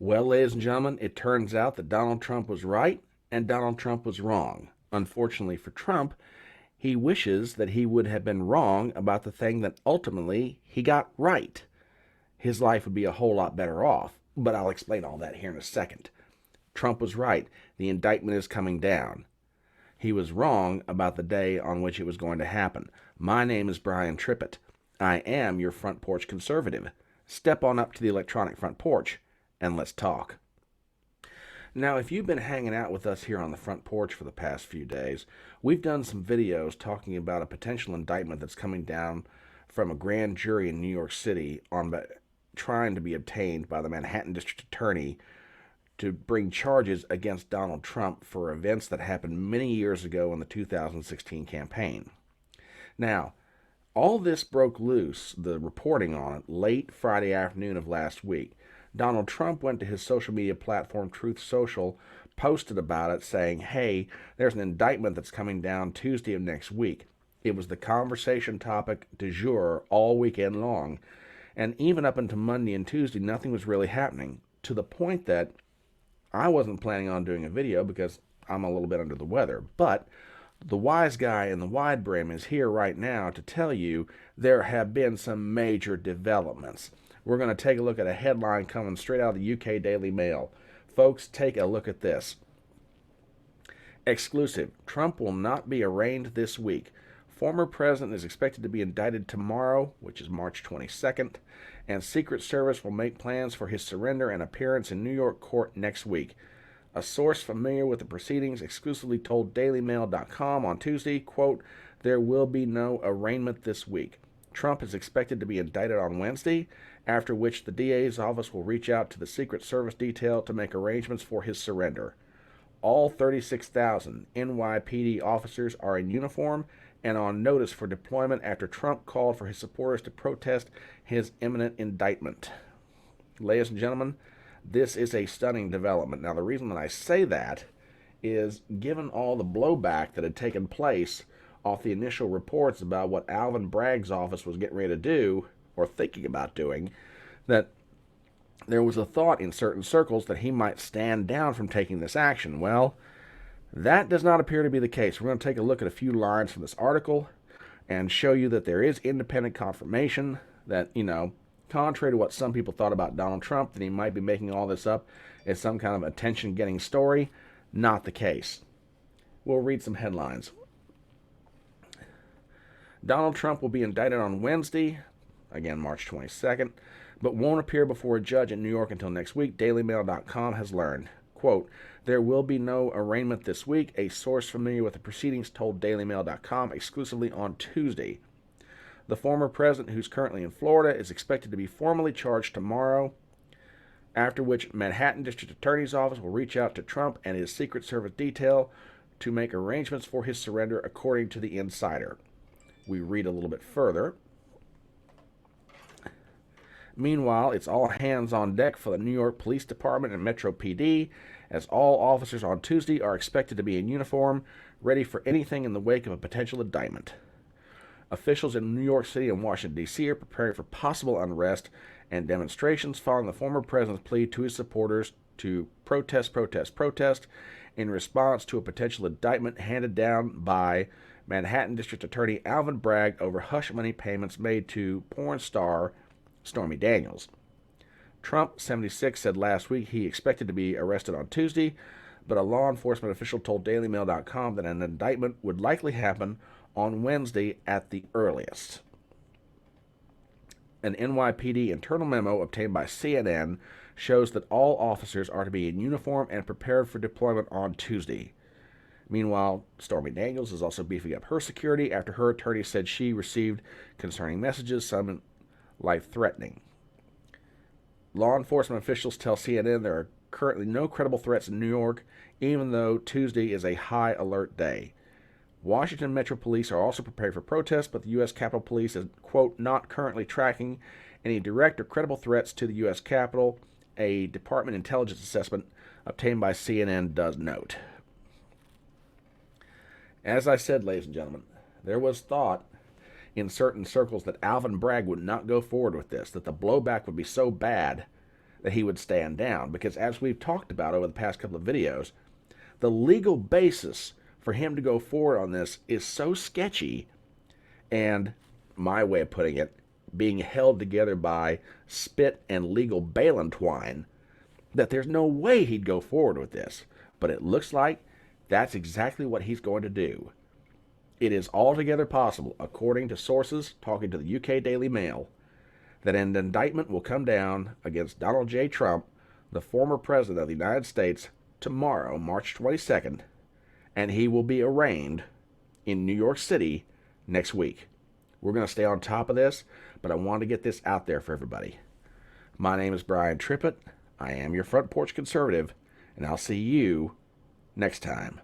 Well, ladies and gentlemen, it turns out that Donald Trump was right and Donald Trump was wrong. Unfortunately for Trump, he wishes that he would have been wrong about the thing that ultimately he got right. His life would be a whole lot better off, but I'll explain all that here in a second. Trump was right. The indictment is coming down. He was wrong about the day on which it was going to happen. My name is Brian Trippett. I am your front porch conservative. Step on up to the electronic front porch and let's talk. Now, if you've been hanging out with us here on the front porch for the past few days, we've done some videos talking about a potential indictment that's coming down from a grand jury in New York City on trying to be obtained by the Manhattan District Attorney to bring charges against Donald Trump for events that happened many years ago in the 2016 campaign. Now, all this broke loose, the reporting on it, late Friday afternoon of last week. Donald Trump went to his social media platform, Truth Social, posted about it, saying, hey, there's an indictment that's coming down Tuesday of next week. It was the conversation topic du jour all weekend long. And even up until Monday and Tuesday, nothing was really happening, to the point that I wasn't planning on doing a video because I'm a little bit under the weather. But the wise guy in the wide brim is here right now to tell you there have been some major developments. We're going to take a look at a headline coming straight out of the UK Daily Mail. Folks, take a look at this. Exclusive. Trump will not be arraigned this week. Former president is expected to be indicted tomorrow, which is March 22nd, and Secret Service will make plans for his surrender and appearance in New York court next week. A source familiar with the proceedings exclusively told DailyMail.com on Tuesday, quote, there will be no arraignment this week. Trump is expected to be indicted on Wednesday, after which the DA's office will reach out to the Secret Service detail to make arrangements for his surrender. All 36,000 NYPD officers are in uniform and on notice for deployment after Trump called for his supporters to protest his imminent indictment. Ladies and gentlemen, this is a stunning development. Now, the reason that I say that is given all the blowback that had taken place off the initial reports about what Alvin Bragg's office was getting ready to do, or thinking about doing, that there was a thought in certain circles that he might stand down from taking this action. Well, that does not appear to be the case. We're going to take a look at a few lines from this article and show you that there is independent confirmation that, contrary to what some people thought about Donald Trump, that he might be making all this up as some kind of attention-getting story. Not the case. We'll read some headlines. Donald Trump will be indicted on Wednesday, again March 22nd, but won't appear before a judge in New York until next week, DailyMail.com has learned. Quote, there will be no arraignment this week, a source familiar with the proceedings told DailyMail.com exclusively on Tuesday. The former president, who's currently in Florida, is expected to be formally charged tomorrow, after which Manhattan District Attorney's Office will reach out to Trump and his Secret Service detail to make arrangements for his surrender, according to the insider. We read a little bit further. Meanwhile, it's all hands on deck for the New York Police Department and Metro PD, as all officers on Tuesday are expected to be in uniform, ready for anything in the wake of a potential indictment. Officials in New York City and Washington, D.C. are preparing for possible unrest and demonstrations following the former president's plea to his supporters to protest in response to a potential indictment handed down by Manhattan District Attorney Alvin Bragg over hush money payments made to porn star Stormy Daniels. Trump, 76, said last week he expected to be arrested on Tuesday, but a law enforcement official told DailyMail.com that an indictment would likely happen on Wednesday at the earliest. An NYPD internal memo obtained by CNN shows that all officers are to be in uniform and prepared for deployment on Tuesday. Meanwhile, Stormy Daniels is also beefing up her security after her attorney said she received concerning messages, some life-threatening. Law enforcement officials tell CNN there are currently no credible threats in New York, even though Tuesday is a high alert day. Washington Metro Police are also prepared for protests, but the U.S. Capitol Police is, quote, not currently tracking any direct or credible threats to the U.S. Capitol, a Department intelligence assessment obtained by CNN does note. As I said, ladies and gentlemen, there was thought in certain circles that Alvin Bragg would not go forward with this, that the blowback would be so bad that he would stand down because, as we've talked about over the past couple of videos, the legal basis for him to go forward on this is so sketchy and, my way of putting it, being held together by spit and legal baling twine, that there's no way he'd go forward with this. But it looks like that's exactly what he's going to do. It is altogether possible, according to sources talking to the UK Daily Mail, that an indictment will come down against Donald J. Trump, the former president of the United States, tomorrow, March 22nd, and he will be arraigned in New York City next week. We're going to stay on top of this, but I want to get this out there for everybody. My name is Brian Trippett. I am your front porch conservative, and I'll see you next time.